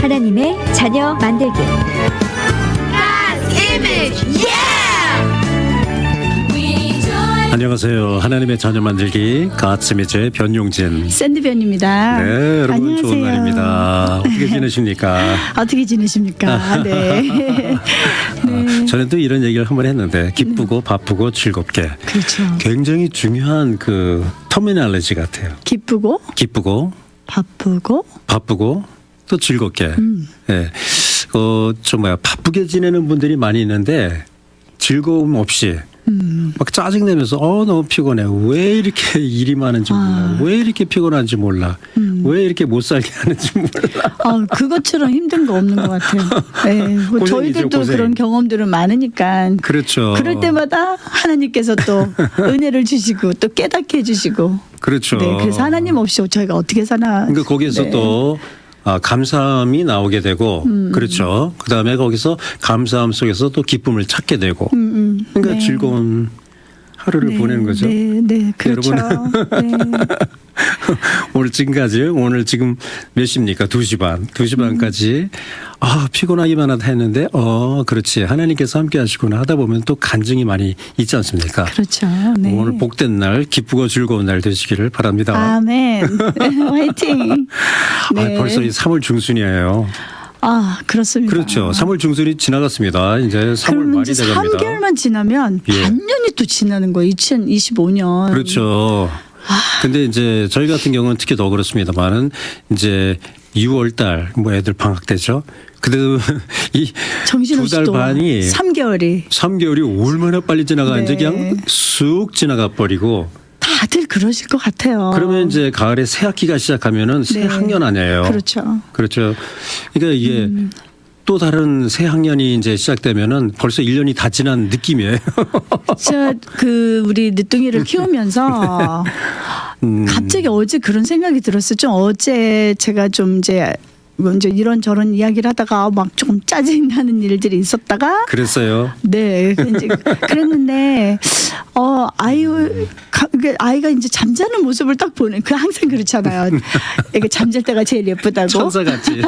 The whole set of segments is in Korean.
하나님의 자녀 만들기. 안녕하세요. 하나님의 자녀 만들기 가츠미즈의 변용진 샌드변입니다. 네, 여러분 안녕하세요. 좋은 날입니다. 어떻게 지내십니까? 어떻게 지내십니까? 네. 네. 저는 또 이런 얘기를 한번 했는데 기쁘고 바쁘고 즐겁게 그렇죠. 굉장히 중요한 그 터미널리지 같아요. 기쁘고 기쁘고 바쁘고 또 즐겁게. 예. 좀 바쁘게 지내는 분들이 많이 있는데 즐거움 없이 막 짜증내면서 너무 피곤해. 왜 이렇게 일이 많은지 몰라. 왜 이렇게 피곤한지 몰라. 왜 이렇게 못 살게 하는지 몰라. 그것처럼 힘든 거 없는 것 같아요. 네. 뭐 고생이죠, 저희들도 고생. 그런 경험들은 많으니까. 그렇죠. 그럴 때마다 하나님께서 또 은혜를 주시고 또 깨닫게 해주시고. 그렇죠. 네. 그래서 하나님 없이 저희가 어떻게 사나. 그러니까 거기에서 네. 또 감사함이 나오게 되고 그렇죠. 그다음에 거기서 감사함 속에서 또 기쁨을 찾게 되고 그러니까 네. 즐거운 하루를 네, 보내는 거죠. 네, 그렇죠. 네. 오늘 지금 몇 시입니까? 2시 반. 2시 반까지 피곤하기만 하다 했는데 그렇지. 하나님께서 함께 하시구나 하다 보면 또 간증이 많이 있지 않습니까? 그렇죠. 네. 오늘 복된 날, 기쁘고 즐거운 날 되시기를 바랍니다. 아멘. 화이팅. 네. 벌써 이 3월 중순이에요. 그렇습니다. 그렇죠. 3월 중순이 지나갔습니다. 이제 3월 그러면 말이 이제 돼갑니다. 3개월만 지나면 예. 반년이 또 지나는 거예요. 2025년. 그렇죠. 근데 이제 저희 같은 경우는 특히 더 그렇습니다만은 이제 6월 달 애들 방학 되죠. 그래도 이 정신없이 2달 또 반이 3개월이 얼마나 빨리 지나가는지 네. 그냥 쑥 지나가 버리고 다들 그러실 것 같아요. 그러면 이제 가을에 새 학기가 시작하면은 새 네. 학년 아니에요. 그렇죠. 그렇죠. 그러니까 이게 또 다른 새 학년이 이제 시작되면은 벌써 1년이 다 지난 느낌이에요. 우리 늦둥이를 키우면서 갑자기 어제 그런 생각이 들었어요. 좀 어제 제가 좀 이제 이런저런 이야기를 하다가 막 조금 짜증나는 일들이 있었다가 그랬어요. 네, 이제 그랬는데 아이가 이제 잠자는 모습을 딱 보는 항상 그렇잖아요. 이게 잠잘 때가 제일 예쁘다고. 천사같이.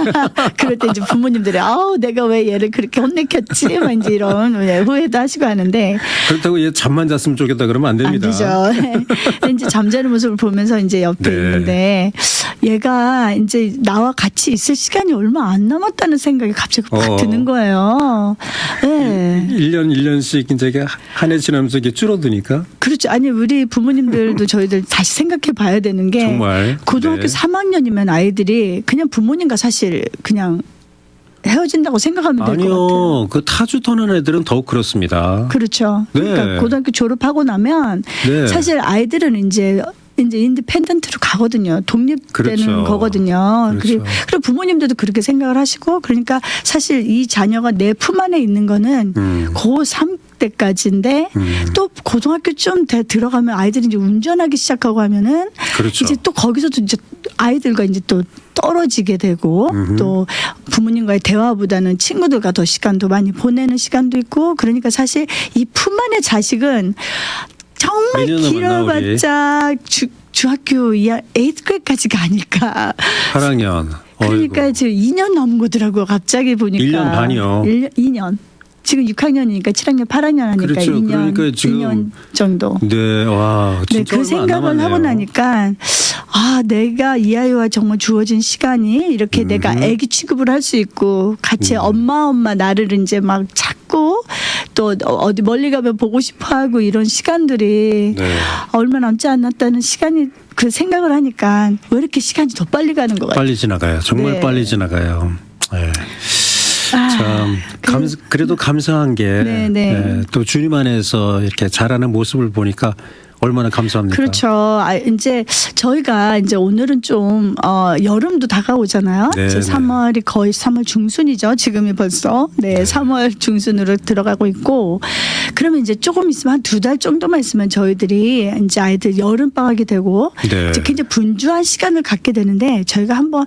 그럴 때 이제 부모님들이 내가 왜 얘를 그렇게 혼내켰지? 막 이제 이런 후회도 하시고 하는데 그렇다고 얘 잠만 잤으면 좋겠다 그러면 안 됩니다. 안 되죠. 이제 잠자는 모습을 보면서 이제 옆에 네. 있는데 얘가 이제 나와 같이 있을 시간이 얼마 안 남았다는 생각이 갑자기 팍 드는 거예요. 네. 1년씩 이제 한 해 지나면서 이게 줄어드니까. 그렇죠. 아니 우리 부모님들도 저희들 다시 생각해 봐야 되는 게 정말. 고등학교 네. 3학년이면 아이들이 그냥 부모님과 사실 그냥 헤어진다고 생각하면 될 것 같아요. 아니요. 그 타주 터는 애들은 더욱 그렇습니다. 그렇죠. 네. 그러니까 고등학교 졸업하고 나면 네. 사실 아이들은 이제 인디펜던트로 가거든요. 독립되는 그렇죠. 거거든요. 그렇죠. 그리고 부모님들도 그렇게 생각을 하시고 그러니까 사실 이 자녀가 내 품 안에 있는 거는 고3 때까지인데 또 고등학교 좀 들어가면 아이들이 이제 운전하기 시작하고 하면은 그렇죠. 이제 또 거기서도 이제 아이들과 이제 또 떨어지게 되고 또 부모님과의 대화보다는 친구들과 더 시간도 많이 보내는 시간도 있고 그러니까 사실 이 품 안의 자식은 정말 몇 년 남았나, 길어봤자 중학교 8grade 아닐까. 8학년. 그러니까 지금 2년 넘은 거더라고요. 갑자기 보니까. 1년 반이요. 2년. 지금 6학년이니까 7학년, 8학년 하니까 그렇죠. 2년, 그러니까 지금 2년 정도. 네, 와, 네, 진짜 그 얼마 안 생각을 하고 남았네요. 나니까 내가 이 아이와 정말 주어진 시간이 이렇게 내가 아기 취급을 할 수 있고 같이 엄마 나를 이제 막 찾고 또 어디 멀리 가면 보고 싶어하고 이런 시간들이 네. 얼마 남지 않았다는 시간이 그 생각을 하니까 왜 이렇게 시간이 더 빨리 가는 것 같아요. 빨리 지나가요. 정말 네. 빨리 지나가요. 네. 참 그래도 감사한 게 네, 네. 네, 또 주님 안에서 이렇게 자라는 모습을 보니까 얼마나 감사합니까? 그렇죠. 이제 저희가 이제 오늘은 좀 여름도 다가오잖아요. 네, 이제 네. 3월이 거의 3월 중순이죠. 지금이 벌써. 네, 3월 중순으로 들어가고 있고 그러면 이제 조금 있으면 한 2달 정도만 있으면 저희들이 이제 아이들 여름 방학이 되고 네. 이제 굉장히 분주한 시간을 갖게 되는데 저희가 한번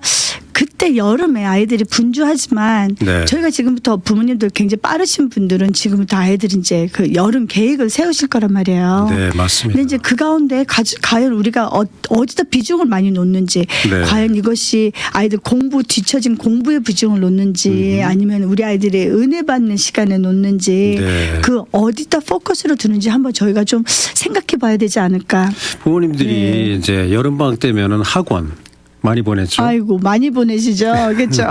그때 여름에 아이들이 분주하지만 네. 저희가 지금부터 부모님들 굉장히 빠르신 분들은 지금부터 아이들이 이제 그 여름 계획을 세우실 거란 말이에요. 네, 맞습니다. 근데 이제 그 가운데 과연 우리가 어디다 비중을 많이 놓는지, 네. 과연 이것이 아이들 공부 뒤처진 공부에 비중을 놓는지, 아니면 우리 아이들이 은혜 받는 시간에 놓는지, 네. 그 어디다 포커스를 두는지 한번 저희가 좀 생각해봐야 되지 않을까. 부모님들이 네. 이제 여름방학 때면은 학원 많이 보냈죠. 아이고 많이 보내시죠, 그렇죠?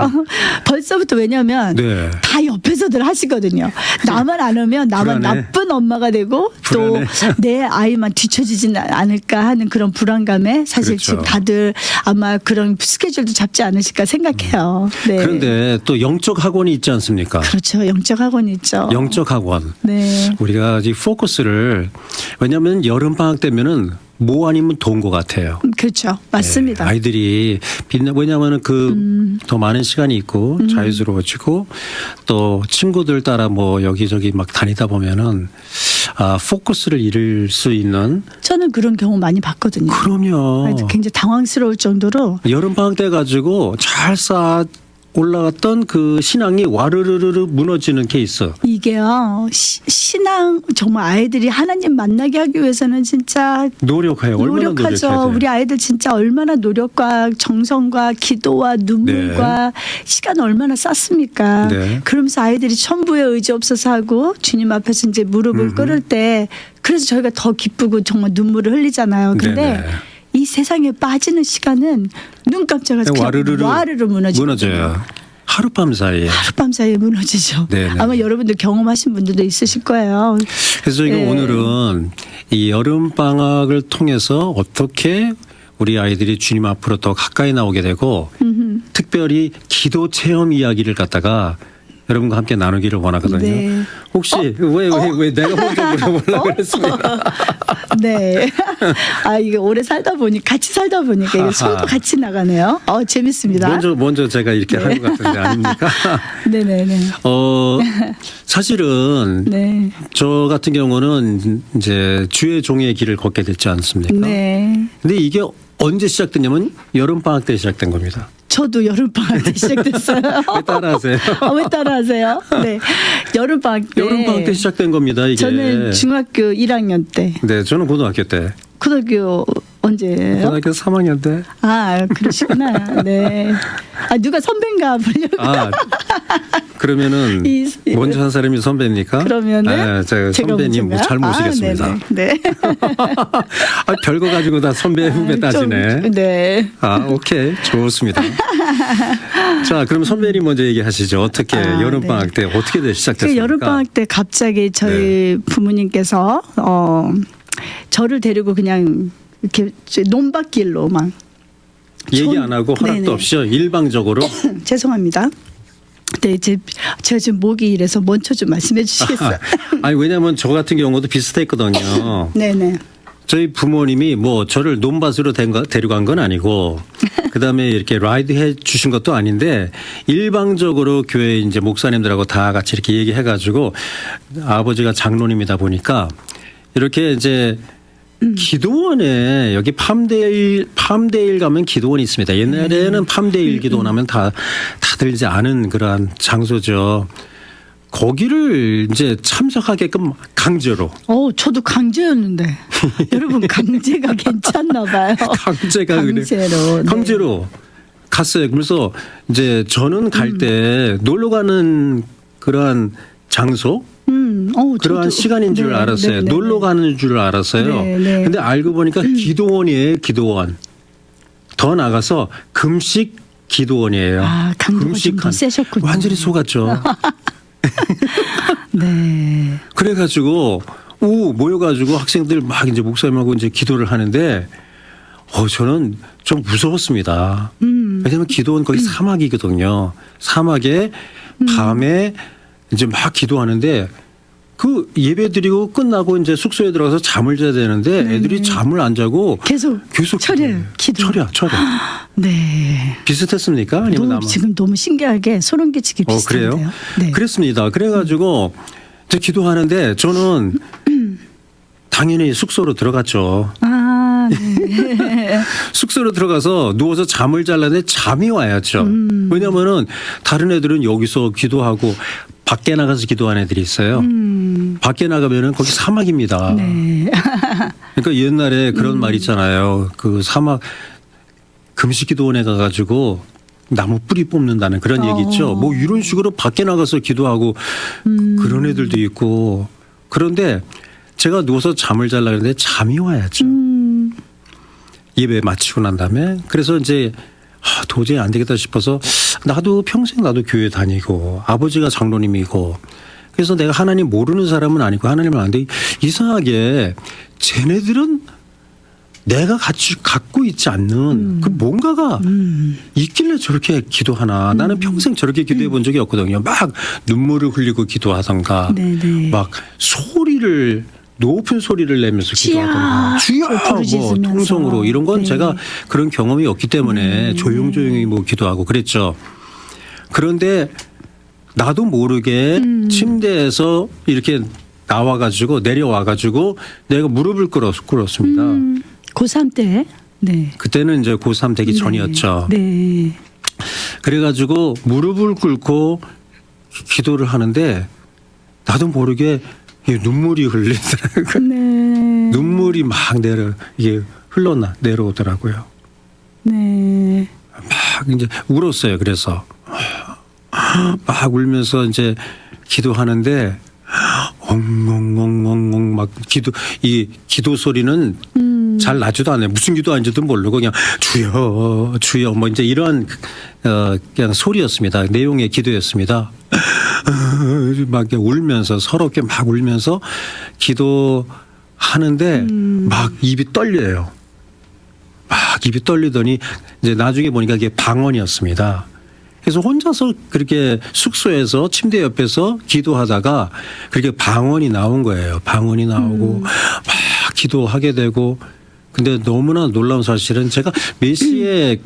벌써부터 왜냐하면 네. 다 옆에서들 하시거든요. 나만 안 오면 나만 불안해. 나쁜 엄마가 되고 불안해. 또 내 아이만 뒤처지진 않을까 하는 그런 불안감에 사실 그렇죠. 지금 다들 아마 그런 스케줄도 잡지 않으실까 생각해요. 네. 그런데 또 영적 학원이 있지 않습니까? 그렇죠. 영적 학원이 있죠. 영적 학원. 네. 우리가 이 포커스를 왜냐하면 여름방학 때면은 뭐 아니면 돈 것 같아요. 그렇죠. 맞습니다. 네, 아이들이 왜냐하면 그 더 많은 시간이 있고 자유스러워지고 또 친구들 따라 뭐 여기저기 막 다니다 보면은 포커스를 잃을 수 있는. 저는 그런 경우 많이 봤거든요. 그럼요. 아이들 굉장히 당황스러울 정도로 여름방학 때 가지고 잘 쌓아 올라갔던 그 신앙이 와르르르 무너지는 케이스. 이게요. 신앙 정말 아이들이 하나님 만나게 하기 위해서는 진짜 노력해요. 얼마나 노력하죠. 노력해야 돼요. 우리 아이들 진짜 얼마나 노력과 정성과 기도와 눈물과 시간을 얼마나 썼습니까? 네. 그러면서 아이들이 천부에 의지 없어서 하고 주님 앞에서 이제 무릎을 꿇을 때 그래서 저희가 더 기쁘고 정말 눈물을 흘리잖아요. 근데 네네. 이 세상에 빠지는 시간은 눈 깜짝하지 와르르 무너져요. 하룻밤 사이에. 하룻밤 사이에 무너지죠. 네네. 아마 여러분들 경험하신 분들도 있으실 거예요. 그래서 저희가 네. 오늘은 이 여름 방학을 통해서 어떻게 우리 아이들이 주님 앞으로 더 가까이 나오게 되고 특별히 기도 체험 이야기를 갖다가 여러분과 함께 나누기를 원하거든요. 네. 혹시 왜 내가 먼저 물어보려고 그랬습니다. 네. 아, 이게 오래 살다 보니, 같이 살다 보니까 이게 손도 같이 나가네요. 재밌습니다. 먼저 제가 이렇게 할 것 같은데 아닙니까? 네네네. 사실은 네. 저 같은 경우는 이제 주의 종의 길을 걷게 됐지 않습니까? 네. 근데 이게 언제 시작됐냐면 여름방학 때 시작된 겁니다. 저도 여름방학 때 시작됐어요. 왜 따라하세요? 왜 따라하세요? 네. 여름방학 때. 여름방학 때 시작된 겁니다, 이게. 저는 중학교 1학년 때. 네, 저는 고등학교 때. 고등학교 언제예요? 고등학교 3학년 때. 아, 그러시구나. 네. 누가 선배인가 보려고. 그러면은 먼저 한 사람이 선배입니까? 그러면은 제가 선배님 먼저인가요? 잘 모시겠습니다. 네네. 네. 별거 가지고 다 선배 후배 따지네. 네. 오케이. 좋습니다. 자, 그럼 선배님 먼저 얘기하시죠. 어떻게 여름방학 때 어떻게 시작됐습니까? 여름방학 때 갑자기 저희 부모님께서 저를 데리고 그냥 이렇게 논밭길로 막 얘기 안 하고 허락도 네네. 없이요. 일방적으로. 죄송합니다. 네, 제가 지금 목이 이래서 먼저 좀 말씀해 주시겠어요? 아니 왜냐하면 저 같은 경우도 비슷했거든요. 네네. 저희 부모님이 뭐 저를 논밭으로 데려간 건 아니고 그다음에 이렇게 라이드 해 주신 것도 아닌데 일방적으로 교회 이제 목사님들하고 다 같이 이렇게 얘기해가지고 아버지가 장로님이다 보니까 이렇게 이제 기도원에 여기 팜데일 가면 기도원이 있습니다. 옛날에는 팜데일 기도원 하면 다들 이제 아는 그러한 장소죠. 거기를 이제 참석하게끔 강제로. 저도 강제였는데. 여러분 강제가 괜찮나 봐요. 강제로. 네. 강제로 갔어요. 그래서 이제 저는 갈 때 놀러 가는 그러한 장소 그러한 저도. 시간인 줄 알았어요. 놀러 가는 줄 알았어요. 근데 알고 보니까 기도원이에요. 기도원. 더 나가서 금식 기도원이에요. 강도가 좀 더 세셨군요. 완전히 속았죠. 네. 그래가지고 모여가지고 학생들 막 이제 목사님하고 이제 기도를 하는데 저는 좀 무서웠습니다. 왜냐하면 기도원 거기 사막이거든요. 사막에 밤에 이제 막 기도하는데 그 예배 드리고 끝나고 이제 숙소에 들어가서 잠을 자야 되는데 애들이 잠을 안 자고 계속 철야 기도. 철야. 네. 비슷했습니까? 아니면 지금 너무 신기하게 소름 끼치기 비슷한데요. 그래요? 네. 그랬습니다. 그래가지고 이제 기도하는데 저는 당연히 숙소로 들어갔죠. 네. 숙소로 들어가서 누워서 잠을 잘라는데 잠이 와야죠. 왜냐면은 다른 애들은 여기서 기도하고 밖에 나가서 기도하는 애들이 있어요. 밖에 나가면은 거기 사막입니다. 네. 그러니까 옛날에 그런 말 있잖아요. 그 사막 금식 기도원에 가가지고 나무 뿌리 뽑는다는 그런 얘기 있죠. 뭐 이런 식으로 밖에 나가서 기도하고 그런 애들도 있고. 그런데 제가 누워서 잠을 자려고 했는데 잠이 와야죠. 예배 마치고 난 다음에. 그래서 이제 도저히 안 되겠다 싶어서 나도 평생 나도 교회 다니고 아버지가 장로님이고 그래서 내가 하나님 모르는 사람은 아니고 하나님을 아는데 이상하게 쟤네들은 내가 갖고 있지 않는 그 뭔가가 있길래 저렇게 기도하나. 나는 평생 저렇게 기도해 본 적이 없거든요. 막 눈물을 흘리고 기도하던가 네네. 막 소리를 높은 소리를 내면서 기도하던가 주여 뭐 부르짖으면서. 통성으로 이런 건 네. 제가 그런 경험이 없기 때문에 조용조용히 뭐 기도하고 그랬죠. 그런데 나도 모르게 침대에서 이렇게 나와가지고 내려와가지고 내가 무릎을 꿇었습니다. 고3 때. 네. 그때는 이제 고3 되기 전이었죠. 네. 그래가지고 무릎을 꿇고 기도를 하는데 나도 모르게 눈물이 흘리더라고요. 네. 눈물이 막 이게 내려오더라고요. 네. 막 이제 울었어요. 그래서 막 울면서 이제 기도하는데 엉엉엉엉엉 막 기도 소리는 잘 나지도 않아요. 무슨 기도하는지도 모르고 그냥 주여 주여 뭐 이제 이런 그냥 소리였습니다. 내용의 기도였습니다. 막 울면서 서럽게 막 울면서 기도하는데 막 입이 떨려요. 막 입이 떨리더니 이제 나중에 보니까 이게 방언이었습니다. 그래서 혼자서 그렇게 숙소에서 침대 옆에서 기도하다가 그렇게 방언이 나온 거예요. 방언이 나오고 막 기도하게 되고 근데 너무나 놀라운 사실은 제가 몇 시에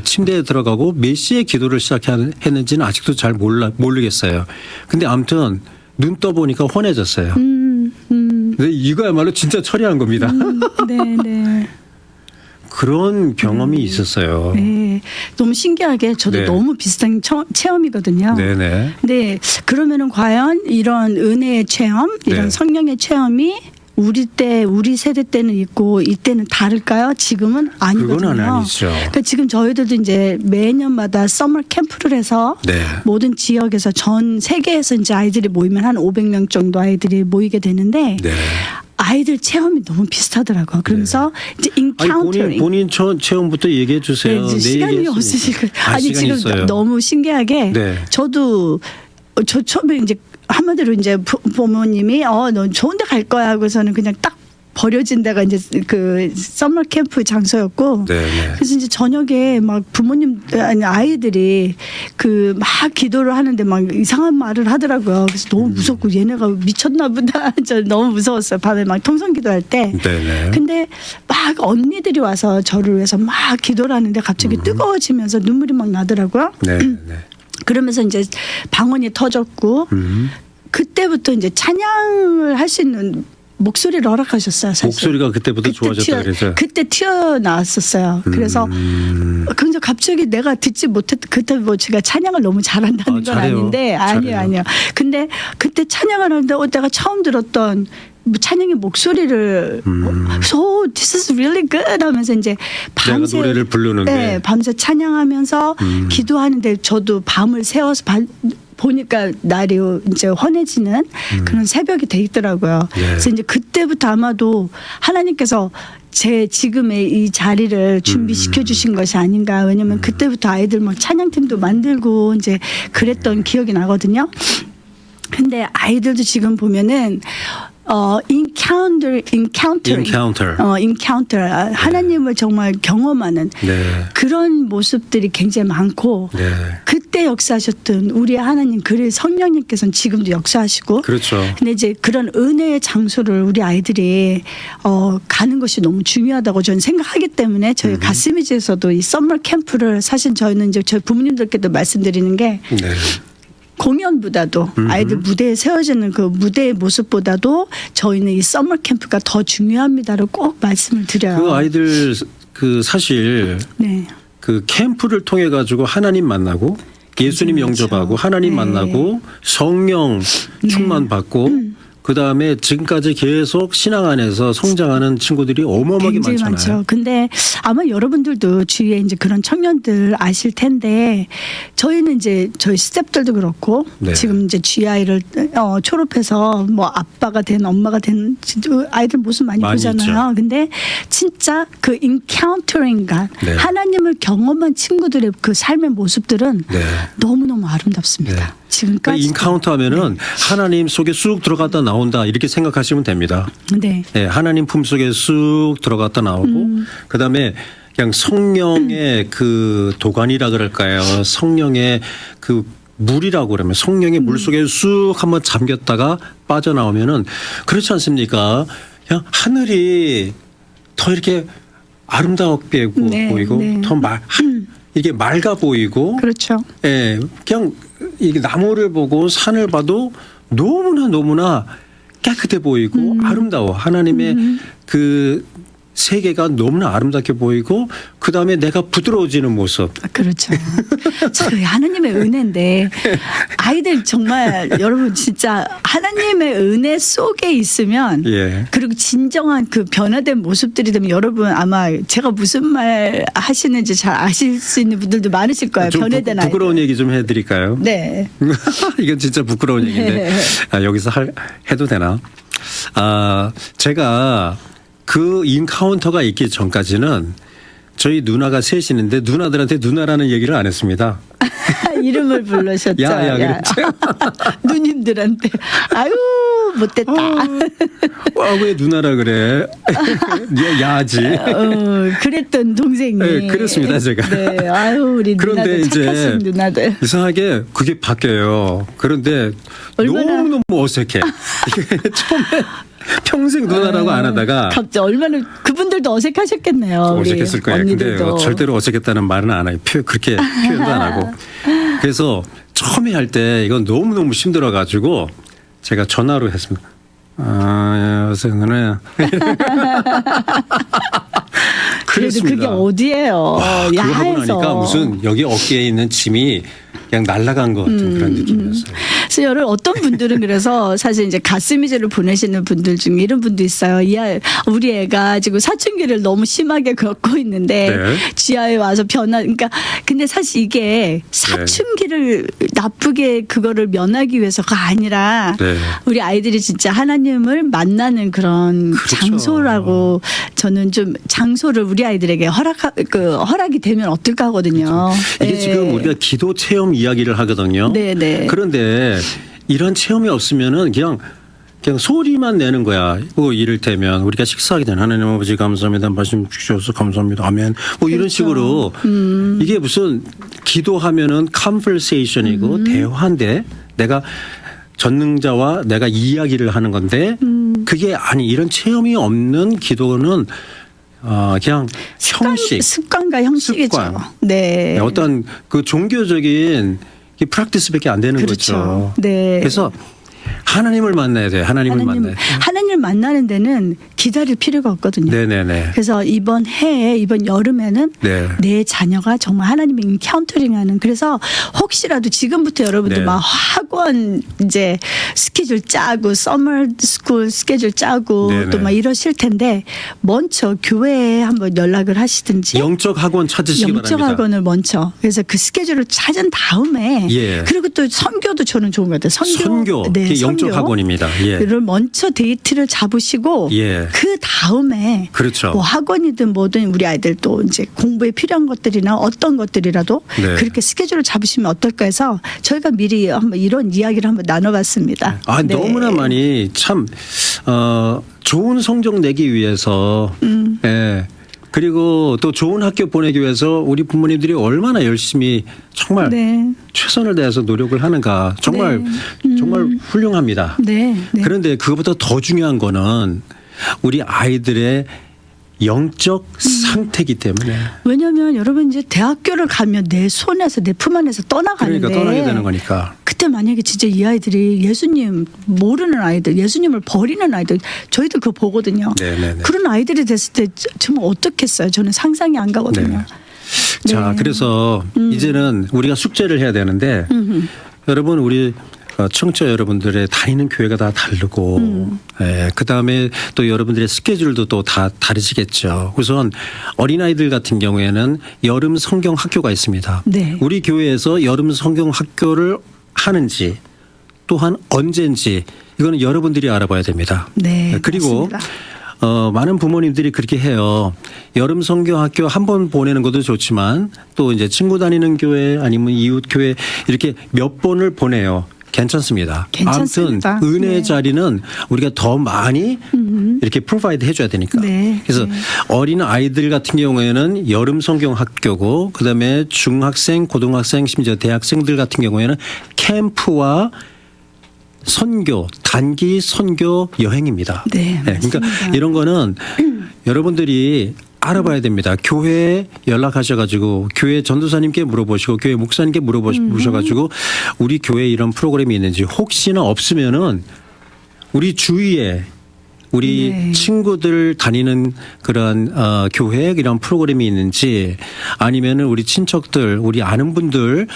침대에 들어가고 몇 시에 기도를 시작했는지는 아직도 잘 모르겠어요. 근데 아무튼 눈 떠보니까 환해졌어요. 근데 이거야말로 진짜 처리한 겁니다. 네. 그런 경험이 있었어요. 네. 너무 신기하게 저도 네. 너무 비슷한 체험이거든요. 네네. 네. 그러면은 과연 이런 은혜의 체험, 이런 네. 성령의 체험이 우리 세대 때는 있고 이때는 다를까요? 지금은 아니거든요. 그건 아니죠. 그러니까 지금 저희들도 이제 매년마다 서머 캠프를 해서 네. 모든 지역에서 전 세계에서 이제 아이들이 모이면 한 500명 정도 아이들이 모이게 되는데 네. 아이들 체험이 너무 비슷하더라고요. 그러면서 이제 아니 인카운터링. 본인 체험부터 얘기해 주세요. 네, 시간이 없으니까. 아니 시간이 지금 있어요. 너무 신기하게 네. 저도 저 처음에 이제 한마디로 이제 부모님이 너 좋은데 갈 거야 하고서는 그냥 딱 버려진 데가 이제 그 서머 캠프 장소였고 네. 그래서 이제 저녁에 막 아이들이 그 막 기도를 하는데 막 이상한 말을 하더라고요. 그래서 너무 무섭고 얘네가 미쳤나 보다. 저 너무 무서웠어요. 밤에 막 통성 기도할 때. 네네. 근데 막 언니들이 와서 저를 위해서 막 기도를 하는데 갑자기 뜨거워지면서 눈물이 막 나더라고요. 네. 그러면서 이제 방언이 터졌고 그때부터 이제 찬양을 할 수 있는 목소리를 허락하셨어요. 사실. 목소리가 그때부터 좋아졌다 그래서. 그때 튀어나왔었어요. 그래서 근데 갑자기 내가 듣지 못했 그때 뭐 제가 찬양을 너무 잘한다는 건 잘해요. 아닌데 잘해요. 아니요. 근데 그때 찬양을 하는데 내가 처음 들었던 뭐 찬양의 목소리를 so this is really good 하면서 이제 밤새 내가 노래를 부르는데. 네, 밤새 찬양하면서 기도하는데 저도 밤을 새워서 보니까 날이 이제 환해지는 그런 새벽이 돼 있더라고요. 예. 그래서 이제 그때부터 아마도 하나님께서 제 지금의 이 자리를 준비시켜 주신 것이 아닌가. 왜냐면 그때부터 아이들 막 찬양팀도 만들고 이제 그랬던 기억이 나거든요. 근데 아이들도 지금 보면은 encounter 하나님을 정말 경험하는 네. 그런 모습들이 굉장히 많고 네. 그때 역사하셨던 우리 하나님 그리 성령님께서는 지금도 역사하시고 그렇죠. 근데 이제 그런 은혜의 장소를 우리 아이들이 가는 것이 너무 중요하다고 저는 생각하기 때문에 저희 가스미지에서도 이 썸머 캠프를 사실 저희는 이제 저희 부모님들께도 말씀드리는 게 네. 공연보다도 아이들 무대에 세워지는 그 무대의 모습보다도 저희는 이 서머 캠프가 더 중요합니다를 꼭 말씀을 드려요. 그 아이들 그 사실 네. 그 캠프를 통해 가지고 하나님 만나고 예수님 그렇죠. 영접하고 하나님 네. 만나고 성령 충만 받고 그다음에 지금까지 계속 신앙 안에서 성장하는 친구들이 어마어마하게 굉장히 많잖아요. 많죠. 근데 아마 여러분들도 주위에 이제 그런 청년들 아실 텐데 저희는 이제 저희 스태프들도 그렇고 네. 지금 이제 GI를 졸업해서 뭐 아빠가 된 엄마가 된 아이들 모습 많이 많이 보잖아요. 있죠. 근데 진짜 그 인카운터링과 네. 하나님을 경험한 친구들의 그 삶의 모습들은 네. 너무너무 아름답습니다. 네. 지금까지. 그러니까 인카운터 하면은 하나님 속에 쑥 들어갔다 나온다 이렇게 생각하시면 됩니다. 네. 네, 하나님 품 속에 쑥 들어갔다 나오고 그다음에 그냥 성령의 그 도가니라 그럴까요? 성령의 그 물이라고 그러면 성령의 물 속에 쑥 한번 잠겼다가 빠져나오면은 그렇지 않습니까? 그냥 하늘이 더 이렇게 아름답게 네, 보이고 네. 더 이게 맑아 보이고 그렇죠. 예, 그냥 이게 나무를 보고 산을 봐도 너무나 깨끗해 보이고 아름다워. 하나님의 그 세계가 너무나 아름답게 보이고 그 다음에 내가 부드러워지는 모습. 그렇죠. 참 하나님의 은혜인데 아이들 정말 여러분 진짜 하나님의 은혜 속에 있으면 예. 그리고 진정한 그 변화된 모습들이 되면 여러분 아마 제가 무슨 말 하시는지 잘 아실 수 있는 분들도 많으실 거예요. 좀 변화된 아이들. 부끄러운 얘기 좀 해드릴까요? 네. 이건 진짜 부끄러운 얘기인데 네. 여기서 해도 되나? 제가 그 인카운터가 있기 전까지는 저희 누나가 셋이는데 누나들한테 누나라는 얘기를 안 했습니다. 이름을 부르셨죠. 야, 그랬죠. 누님들한테 아유 못됐다. 왜 누나라 그래? 야지. 그랬던 동생이. 네, 그렇습니다, 제가. 네, 아유 우리 그런데 누나들 이제 착하신 누나들. 이상하게 그게 바뀌어요. 그런데 얼마나- 너무너무 어색해. 이게 처음에 평생 누나라고 안 하다가 갑자기 얼마나 그분들도 어색하셨겠네요. 우리 어색했을 거예요. 근데 언니들도. 절대로 어색했다는 말은 안 해요. 그렇게 표현도 안 하고. 그래서 처음에 할 때 이건 너무너무 힘들어가지고 제가 전화로 했습니다. 여보세요, 누나야. 그래도 그게 그랬습니다. 어디예요? 와, 그거 하고 야해서. 나니까 무슨 여기 어깨에 있는 짐이 그냥 날아간 것 같은 그런 느낌이었어요. 그래서 여러 어떤 분들은 그래서 사실 이제 가스미제를 보내시는 분들 중에 이런 분도 있어요. 우리 애가 지금 사춘기를 너무 심하게 겪고 있는데 네. 지하에 와서 그러니까 근데 사실 이게 사춘기를 나쁘게 그거를 면하기 위해서가 아니라 네. 우리 아이들이 진짜 하나님을 만나는 그런 그렇죠. 장소라고 저는 좀 장소를 우리 아이들에게 허락이 되면 어떨까 하거든요. 이게 네. 지금 우리가 기도 체험 이야기를 하거든요. 네네. 그런데 이런 체험이 없으면은 그냥 소리만 내는 거야. 뭐 이를테면 우리가 식사하게 되는 하나님 아버지 감사합니다. 말씀 주셔서 감사합니다. 아멘. 뭐 이런 그렇죠. 식으로 이게 무슨 기도하면은 컨버세이션이고 대화인데 내가 전능자와 내가 이야기를 하는 건데 그게 이런 체험이 없는 기도는 그냥 형식. 습관과 형식이죠. 습관. 네. 어떤 그 종교적인 프랙티스밖에 안 되는 그렇죠. 거죠. 네. 그래서 하나님을 만나야 돼요. 하나님을 만나야 돼요. 하나님을 만나는 데는 기다릴 필요가 없거든요. 네네네. 그래서 이번 여름에는 네. 내 자녀가 정말 하나님을 인카운터링하는 그래서 혹시라도 지금부터 여러분들 네. 막 학원 이제 스케줄 짜고 서머 스쿨 스케줄 짜고 네네. 또 막 이러실 텐데 먼저 교회에 한번 연락을 하시든지 영적 학원 찾으시기 영적 바랍니다. 학원을 먼저 그래서 그 스케줄을 찾은 다음에 예. 그리고 또 선교도 저는 좋은 것 같아요. 선교. 네, 그게 영적 선교. 학원입니다. 예. 를 먼저 데이트를 잡으시고 예. 그 다음에 그렇죠. 뭐 학원이든 뭐든 우리 아이들 또 이제 공부에 필요한 것들이나 어떤 것들이라도 네. 그렇게 스케줄을 잡으시면 어떨까 해서 저희가 미리 한번 이런 이야기를 한번 나눠봤습니다. 네. 너무나 많이 참 좋은 성적 내기 위해서 예. 그리고 또 좋은 학교 보내기 위해서 우리 부모님들이 얼마나 열심히 정말 네. 최선을 다해서 노력을 하는가 정말 정말 훌륭합니다. 네. 네. 그런데 그것보다 더 중요한 거는 우리 아이들의 영적 상태이기 때문에 왜냐하면 여러분 이제 대학교를 가면 내 손에서 내 품 안에서 떠나가는데 그러니까 떠나게 되는 거니까. 그때 그때 만약에 진짜 이 아이들이 예수님 모르는 아이들, 예수님을 버리는 아이들, 저희도 그거 보거든요. 네네네. 그런 아이들이 됐을 때 정말 어떻겠어요? 저는 상상이 안 가거든요. 네. 자, 네. 그래서 이제는 우리가 숙제를 해야 되는데 여러분 우리 청취자 여러분들의 다니는 교회가 다 다르고 그다음에 또 여러분들의 스케줄도 또 다 다르시겠죠. 우선 어린아이들 같은 경우에는 여름 성경 학교가 있습니다. 네. 우리 교회에서 여름 성경 학교를 하는지 또한 언제인지 이거는 여러분들이 알아봐야 됩니다. 네, 그리고 맞습니다. 많은 부모님들이 그렇게 해요. 여름 성경 학교 한 번 보내는 것도 좋지만 또 이제 친구 다니는 교회 아니면 이웃 교회 이렇게 몇 번을 보내요. 괜찮습니다. 괜찮습니다. 아무튼 은혜의 네. 자리는 우리가 더 많이 이렇게 프로바이드 해줘야 되니까. 네. 그래서 네. 어린 아이들 같은 경우에는 여름 성경 학교고 그다음에 중학생, 고등학생, 심지어 대학생들 같은 경우에는 캠프와 선교, 단기 선교 여행입니다. 네, 그러니까 맞습니다. 이런 거는 여러분들이 알아봐야 됩니다. 교회에 연락하셔가지고 교회 전도사님께 물어보시고 교회 목사님께 물어보셔가지고 우리 교회에 이런 프로그램이 있는지 혹시나 없으면은 우리 주위에 우리 네. 친구들 다니는 그런 교회 이런 프로그램이 있는지 아니면은 우리 친척들, 우리 아는 분들,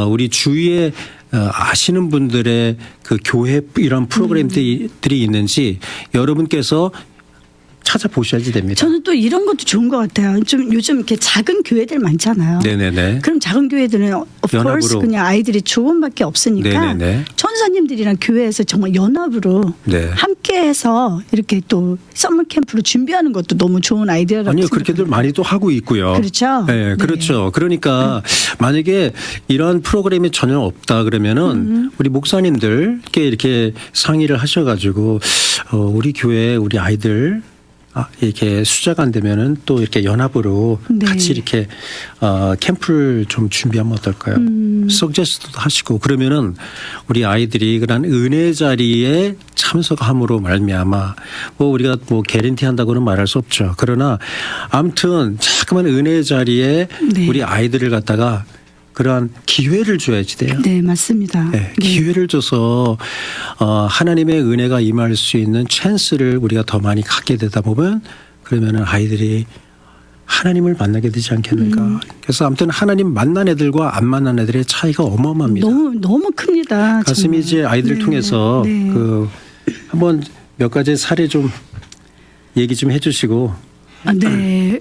우리 주위에 아시는 분들의 그 교회 이런 프로그램들이 있는지 여러분께서 찾아보셔야지 됩니다. 저는 또 이런 것도 좋은 것 같아요. 좀 요즘 이렇게 작은 교회들 많잖아요. 네네네. 그럼 작은 교회들은 of course 연합으로. 그냥 아이들이 조금밖에 없으니까 네네네. 천사님들이랑 교회에서 정말 연합으로 네. 함께해서 이렇게 또 서머 캠프로 준비하는 것도 너무 좋은 아이디어라고 아니요, 생각합니다. 그렇게들 많이 또 하고 있고요. 그렇죠. 네, 그렇죠. 그러니까 만약에 이런 프로그램이 전혀 없다 그러면은 우리 목사님들께 이렇게 상의를 하셔가지고 우리 교회 우리 아이들 이렇게 수자가 안 되면은 또 이렇게 연합으로 네. 같이 이렇게 캠프를 좀 준비하면 어떨까요? 서제스트도 하시고 그러면은 우리 아이들이 그런 은혜 자리에 참석함으로 말미암아 뭐 우리가 뭐 개런티 한다고는 말할 수 없죠. 그러나 아무튼 자꾸만 은혜 자리에 네. 우리 아이들을 갖다가 그러한 기회를 줘야지 돼요. 네, 맞습니다. 네, 기회를 줘서 하나님의 은혜가 임할 수 있는 찬스를 우리가 더 많이 갖게 되다 보면 그러면은 아이들이 하나님을 만나게 되지 않겠는가. 그래서 아무튼 하나님 만난 애들과 안 만난 애들의 차이가 어마어마합니다. 너무 큽니다. 가슴이 이제 아이들을 네, 통해서 네. 그 한번 몇 가지 사례 좀 얘기 좀 해주시고. 네.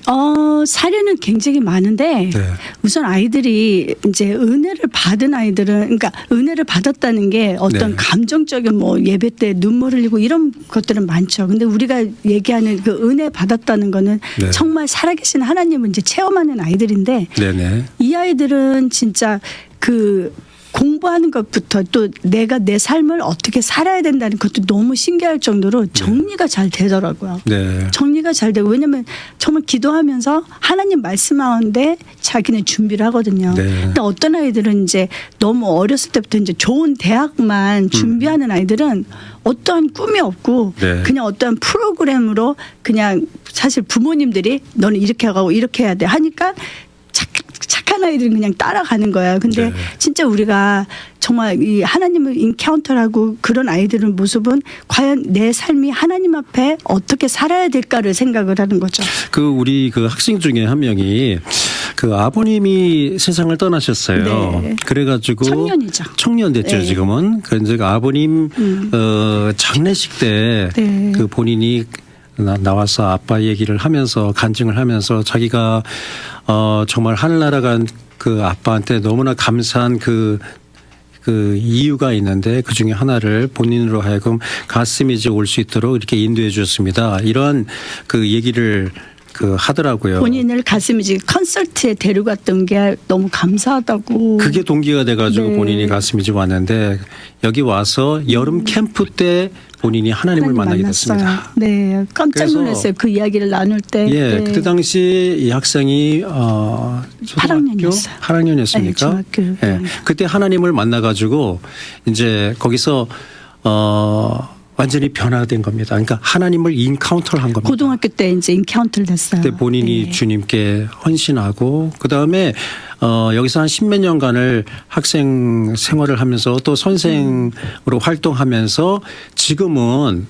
사례는 굉장히 많은데 네. 우선 아이들이 이제 은혜를 받은 아이들은 그러니까 은혜를 받았다는 게 어떤 네. 감정적인 뭐 예배 때 눈물 흘리고 이런 것들은 많죠. 근데 우리가 얘기하는 그 은혜 받았다는 거는 네. 정말 살아계신 하나님을 이제 체험하는 아이들인데 네네. 이 아이들은 진짜 그 공부하는 것부터 또 내가 내 삶을 어떻게 살아야 된다는 것도 너무 신기할 정도로 정리가 잘 되더라고요. 네. 정리가 잘 되고 왜냐하면 정말 기도하면서 하나님 말씀하는데 자기네 준비를 하거든요. 네. 근데 어떤 아이들은 이제 너무 어렸을 때부터 이제 좋은 대학만 준비하는 아이들은 어떠한 꿈이 없고 네. 그냥 어떠한 프로그램으로 그냥 사실 부모님들이 너는 이렇게 하고 이렇게 해야 돼 하니까 착한 아이들은 그냥 따라가는 거예요. 근데 네. 진짜 우리가 정말 이 하나님을 인카운터하고 그런 아이들의 모습은 과연 내 삶이 하나님 앞에 어떻게 살아야 될까를 생각을 하는 거죠. 그 우리 그 학생 중에 한 명이 그 아버님이 세상을 떠나셨어요. 네. 그래가지고 청년이죠. 청년 됐죠 네. 지금은. 그래서 아버님 장례식 때 네. 그 본인이 나와서 아빠 얘기를 하면서 간증을 하면서 자기가 정말 하늘나라 간 그 아빠한테 너무나 감사한 그 이유가 있는데 그 중에 하나를 본인으로 하여금 가슴이 이제 올 수 있도록 이렇게 인도해 주셨습니다. 이런 그 얘기를 하더라고요. 본인을 가슴이지 컨설트에 데려갔던 게 너무 감사하다고. 그게 동기가 돼가지고 네. 본인이 가슴이지 왔는데 여기 와서 여름 캠프 때 본인이 하나님을 만나게 만났어요. 됐습니다. 네, 깜짝 그래서 놀랐어요. 그 이야기를 나눌 때. 예, 네. 그때 당시 이 학생이 초등학교 8학년이었습니까? 네, 중학교. 예, 그때 하나님을 만나가지고 이제 거기서 완전히 변화된 겁니다. 그러니까 하나님을 인카운터를 한 겁니다. 고등학교 때 이제 인카운트를 됐어요. 그때 본인이 네. 주님께 헌신하고 그다음에 여기서 한 십몇 년간을 학생 생활을 하면서 또 선생으로 활동하면서 지금은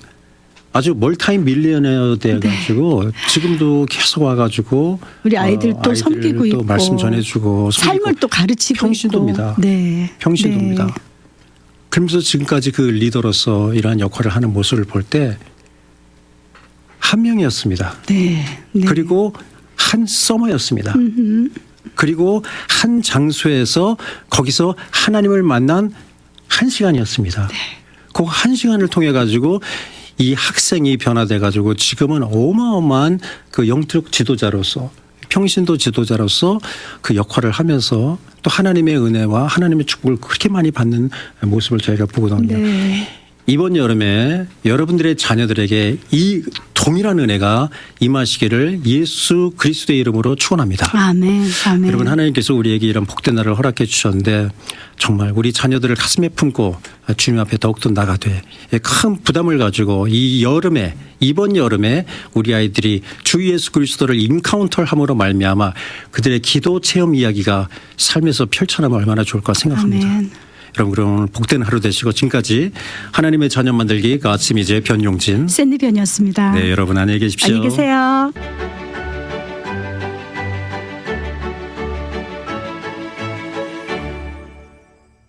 아주 멀타임 밀리어네어 돼가지고 지금도 계속 와가지고 우리 아이들도 섬기고 있고 말씀 전해주고 삶을 또 가르치고 평신도입니다. 있고. 네. 평신도입니다. 네. 그러면서 지금까지 그 리더로서 이러한 역할을 하는 모습을 볼 때 한 명이었습니다. 네. 네. 그리고 한 서머였습니다. 그리고 한 장소에서 거기서 하나님을 만난 한 시간이었습니다. 그 한 시간을 통해 가지고 이 학생이 변화돼 가지고 지금은 어마어마한 그 영적 지도자로서 평신도 지도자로서 그 역할을 하면서 또 하나님의 은혜와 하나님의 축복을 그렇게 많이 받는 모습을 저희가 보거든요. 네. 이번 여름에 여러분들의 자녀들에게 이 동일한 은혜가 임하시기를 예수 그리스도의 이름으로 축원합니다. 아멘. 아멘. 여러분 하나님께서 우리에게 이런 복된 날을 허락해 주셨는데 정말 우리 자녀들을 가슴에 품고 주님 앞에 더욱더 나가되 큰 부담을 가지고 이 여름에 이번 여름에 우리 아이들이 주 예수 그리스도를 인카운터함으로 말미암아 그들의 기도 체험 이야기가 삶에서 펼쳐나면 얼마나 좋을까 생각합니다. 아멘. 여러분 그럼 오늘 복된 하루 되시고 지금까지 하나님의 자녀 만들기 아침 이제 변용진 샌디 변이었습니다. 네 여러분 안녕히 계십시오. 안녕히 계세요.